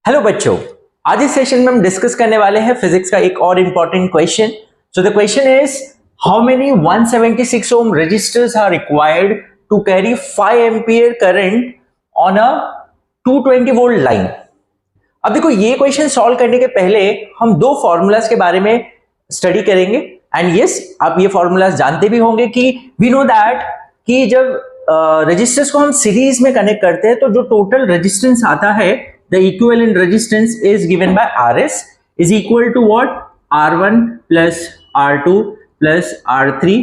Hello बच्चों, आज इस सेशन में हम डिस्कस करने वाले हैं फिजिक्स का एक और important question. So the question is how many 176 ohm resistors are required to carry 5 ampere current on a 220 volt line. अब देखो, ये क्वेश्चन सॉल्व करने के पहले हम दो फॉर्मूलाज के बारे में स्टडी करेंगे। एंड यस, आप ये फॉर्मूलाज जानते भी होंगे कि वी नो दैट कि जब रेजिस्टर्स को हम सीरीज में कनेक्ट करते हैं तो जो टोटल रेजिस्टेंस आता है, the equivalent resistance is given by Rs is equal to what? R1 plus R2 plus R3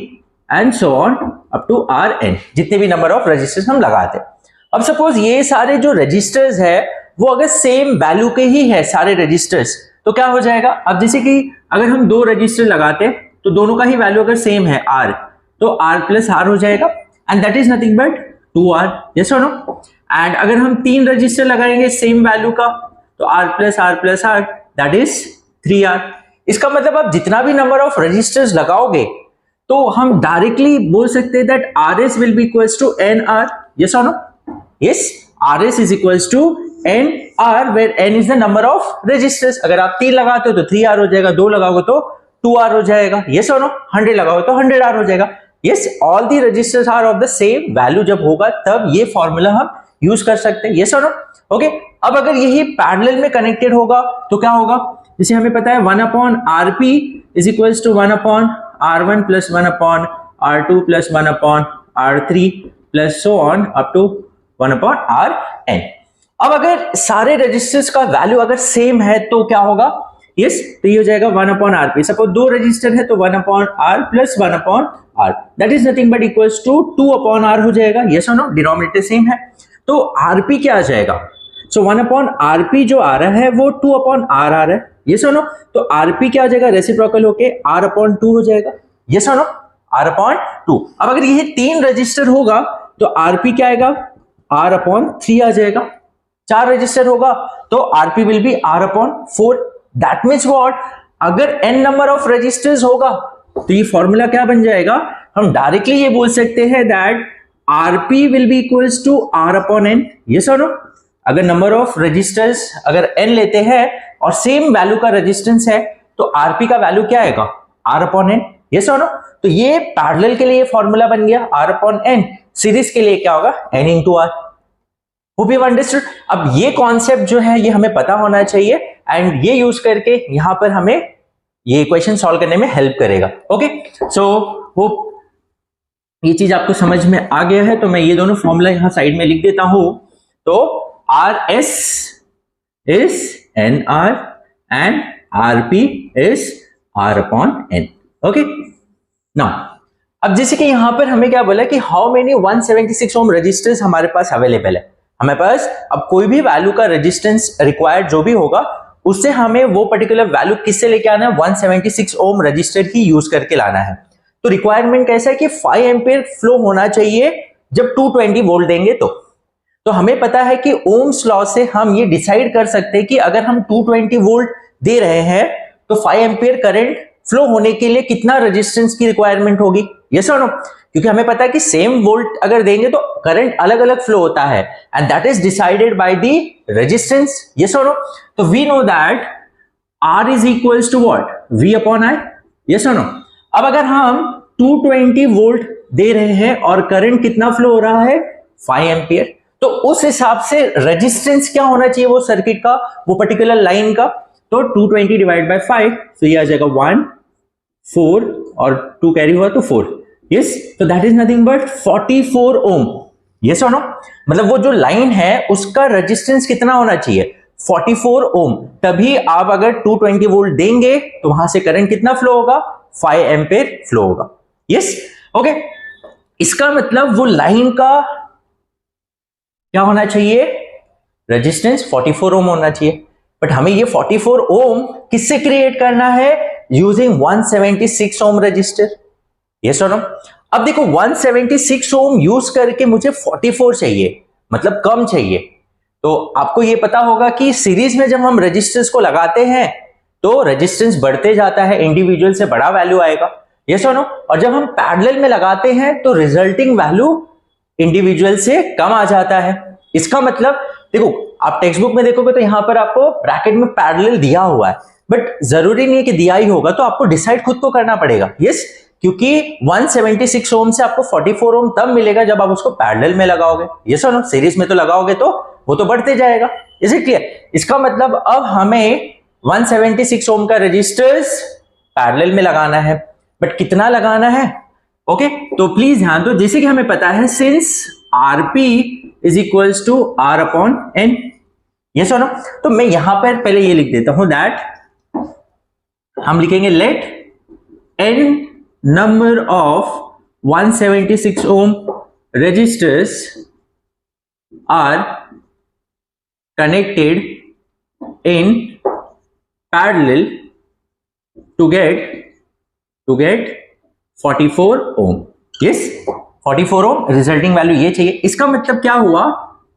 and so on up to Rn, जितने भी नंबर ऑफ रेजिस्टर्स हम लगाते हैं। अब सपोज ये सारे जो रेजिस्टर्स है वो अगर सेम वैल्यू के ही है सारे रेजिस्टर्स, तो क्या हो जाएगा? अब जैसे कि अगर हम दो रजिस्टर लगाते हैं तो दोनों का ही वैल्यू अगर सेम है R, तो R प्लस R हो जाएगा and that is nothing but 2R। Yes और नो? एंड अगर हम तीन रजिस्टर लगाएंगे सेम वैल्यू का, तो R plus R that is 3R। इसका मतलब आप जितना भी नंबर ऑफ रजिस्टर्स लगाओगे तो हम डायरेक्टली बोल सकते हैं that Rs will be equals to NR। Yes और no? Yes, Rs is equals to NR where N is the number of registers. अगर आप 3 लगाते हो तो 3R हो जाएगा, 2 लगाओगे तो 2R हो जाएगा। यस और नो? 100 लगाओगे तो 100R हो जाएगा। Yes, all the registers are of the same value जब होगा तब ये फॉर्मूला हम यूज कर सकते हैं। यस और नो? ओके, अब अगर यही पैरेलल में कनेक्टेड होगा तो क्या होगा? जैसे हमें पता है 1 upon RP is equals to 1 upon R1 plus 1 upon R2 plus 1 upon R3 plus so on up to 1 upon Rn। अब अगर सारे रजिस्टर्स का वैल्यू अगर सेम है तो क्या होगा? यस, तो ये हो जाएगा 1 अपॉन RP। सपोज दो रजिस्टर है तो 1 upon R plus 1 upon R, that is nothing but equals to 2 upon R हो जाएगा। यस और नो? डिनोमिनेटर सेम है तो RP क्या आ जाएगा? सो 1 अपॉन RP जो आ रहा है वो 2 अपॉन R आ रहा है। यस और नो? तो RP क्या आ जाएगा? रेसिप्रोकल होके R अपॉन 2 हो जाएगा। यस और नो? R upon 2। अब अगर ये तीन रजिस्टर होगा तो RP क्या आएगा? R अपॉन 3 आ जाएगा। 4 रजिस्टर होगा तो RP will be R upon 4। That means what? अगर n नंबर ऑफ रजिस्टर्स होगा तो ये फॉर्मूला क्या बन जाएगा? हम डायरेक्टली ये बोल सकते हैं that RP will be equals to R upon N। yes or no? अगर नंबर ऑफ रजिस्टर्स अगर n लेते हैं और सेम वैल्यू का रेजिस्टेंस है तो RP का वैल्यू क्या आएगा? R upon N। yes or no? तो ये पैरेलल के लिए फॉर्मूला बन गया R upon N। सीरीज के लिए क्या होगा? N into R। Hope you understood. अब ये कॉन्सेप्ट जो है ये हमें पता होना चाहिए एंड ये यूज करके यहां पर हमें ये क्वेश्चन सॉल्व करने में हेल्प करेगा। ओके, सो होप ये चीज आपको समझ में आ गया है। तो मैं ये दोनों फॉर्मूला यहां साइड में लिख देता हूं। तो Rs is NR and RP is R upon N। Okay, now अब जैसे कि यहां पर हमें क्या बोला कि हाउ मेनी 176 ओम रेजिस्टेंस हमारे पास अवेलेबल है। हमारे पास अब कोई भी वैल्यू का रेजिस्टेंस रिक्वायर्ड जो भी होगा उससे हमें वो पर्टिकुलर वैल्यू किससे लेके आना है? 176 ओम रजिस्टर ही यूज करके लाना है। तो रिक्वायरमेंट कैसा है कि 5 एम्पियर फ्लो होना चाहिए जब 220 वोल्ट देंगे तो हमें पता है कि ओम्स लॉ से हम ये डिसाइड कर सकते हैं कि अगर हम 220 वोल्ट दे रहे हैं तो 5 एम्पियर करंट फ्लो होने के लिए कितना रेजिस्टेंस की रिक्वायरमेंट होगी। यस और नो? क्योंकि हमें पता है कि सेम वोल्ट अगर देंगे तो करंट अलग अलग फ्लो होता है and that is decided by the resistance. Yes और नो? तो we know that R is equals to what? V upon I। Yes और नो? अब अगर हम 220 वोल्ट दे रहे हैं और करंट कितना फ्लो हो रहा है? 5 एम्पियर, तो उस हिसाब से रेजिस्टेंस क्या होना चाहिए वो सर्किट का, वो पर्टिकुलर लाइन का? तो 220 डिवाइड बाय 5, तो ये आ जाएगा 1 4 और 2 कैरी हुआ तो 4। यस, तो that is nothing but 44 ohm. Yes और नो? मतलब वो जो लाइन है उसका रेजिस्टेंस कितना होना चाहिए? 44 ओम। तभी आप अगर 220 वोल्ट देंगे तो वहां से करंट कितना फ्लो होगा? 5 एम्पियर फ्लो होगा। Yes, okay. इसका मतलब वो लाइन का क्या होना चाहिए? रेजिस्टेंस 44 ओम होना चाहिए। बट हमें ये 44 ओम किससे क्रिएट करना है? Using 176 ohm resistor. यस और नो? अब देखो 176 ओम यूज करके मुझे 44 चाहिए, मतलब कम चाहिए। तो आपको ये पता होगा कि सीरीज में जब हम रेजिस्टेंस को लगाते हैं तो रेजिस्टेंस बढ़ते जाता है, इंडिविजुअल से बड़ा वैल्यू आएगा। यस और नो? और जब हम पैरेलल में लगाते हैं तो रिजल्टिंग वैल्यू इंडिविजुअल से कम आ जाता है। इसका मतलब देखो आप टेक्स्ट बुक में देखोगे तो यहाँ पर आपको ब्रैकेट में पैरेलल दिया हुआ है, बट जरूरी नहीं है कि दिया ही होगा, तो आपको डिसाइड खुद को करना पड़ेगा। यस, क्योंकि 176 ओम से आपको 44 ओम तब मिलेगा जब आप उसको पैरेलल में लगाओगे। यस और नो, सीरीज में तो लगाओगे तो वो तो बढ़ते जाएगा। Is it clear? इसका मतलब अब हमें 176 ओम का रेजिस्टर्स पैरेलल में लगाना है, बट कितना लगाना है? ओके, तो प्लीज ध्यान दो, जैसे कि हमें पता है since RP is equals to R upon N. Yes और नो, तो मैं यहां पर पहले ये लिख देता हूं दैट हम लिखेंगे let N number of 176 ohm resistors are connected in parallel to get 44 ohm. Yes, 44 ohm resulting value ये चाहिए। इसका मतलब क्या हुआ,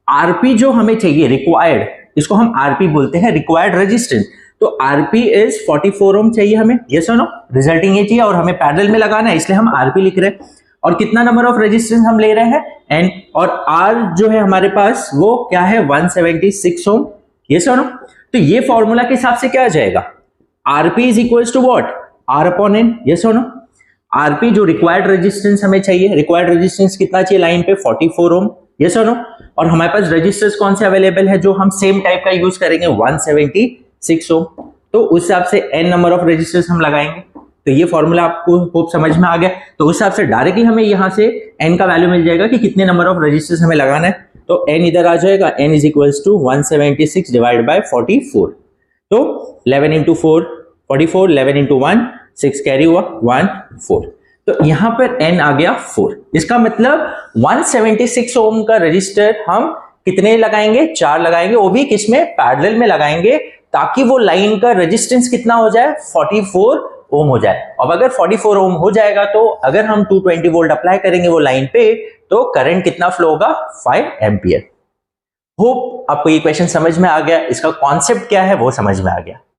आरपी जो हमें चाहिए रिक्वायर्ड, इसको हम आरपी बोलते हैं, रिक्वायर्ड रेजिस्टेंस। तो आरपी इज 44 ओम चाहिए हमें। यस और नो, रिजल्टिंग ये चाहिए और हमें पैरेलल में लगाना है, इसलिए हम आरपी लिख रहे हैं। और कितना नंबर ऑफ रेजिस्टेंस हम ले रहे हैं? एन। और आर जो है हमारे पास वो क्या है? 176 ओम। यस और नो, तो ये फॉर्मूला के हिसाब से क्या आ जाएगा? RP is equals to what? R upon N. Yes or no? RP जो रिक्वायर्ड रेजिस्टेंस हमें चाहिए, रिक्वायर्ड रेजिस्टेंस कितना चाहिए लाइन पे? 44 ओम। Yes or no? और हमारे पास रेजिस्टर्स कौन से अवेलेबल है जो हम सेम टाइप का यूज करेंगे? 176 ओम। तो उस हिसाब से n नंबर ऑफ रेजिस्टर्स हम लगाएंगे। तो ये फॉर्मूला आपको होप समझ में आ गया। तो उस हिसाब से डायरेक्टली हमें यहाँ से n का वैल्यू मिल जाएगा कि कितने नंबर ऑफ रेजिस्टर्स हमें लगाना है। तो n इधर आ जाएगा, n is equals to 176 divide by 44। तो 11 इंटू 4 44, 11 इंटू 1 6 कैरी हुआ 1 4। तो यहां पर n आ गया 4। इसका मतलब 176 ओम का रजिस्टर हम कितने लगाएंगे? 4 लगाएंगे, वो भी किसमें? पैरेलल में लगाएंगे, ताकि वो लाइन का रेजिस्टेंस कितना हो जाए? 44 ओम हो जाए। अब अगर 44 ओम हो जाएगा तो अगर हम 220 वोल्ट अप्लाई करेंगे वो लाइन पे, तो करंट कितना फ्लो होगा? 5 एम्पियर। होप आपको ये क्वेश्चन समझ में आ गया, इसका कॉन्सेप्ट क्या है वो समझ में आ गया।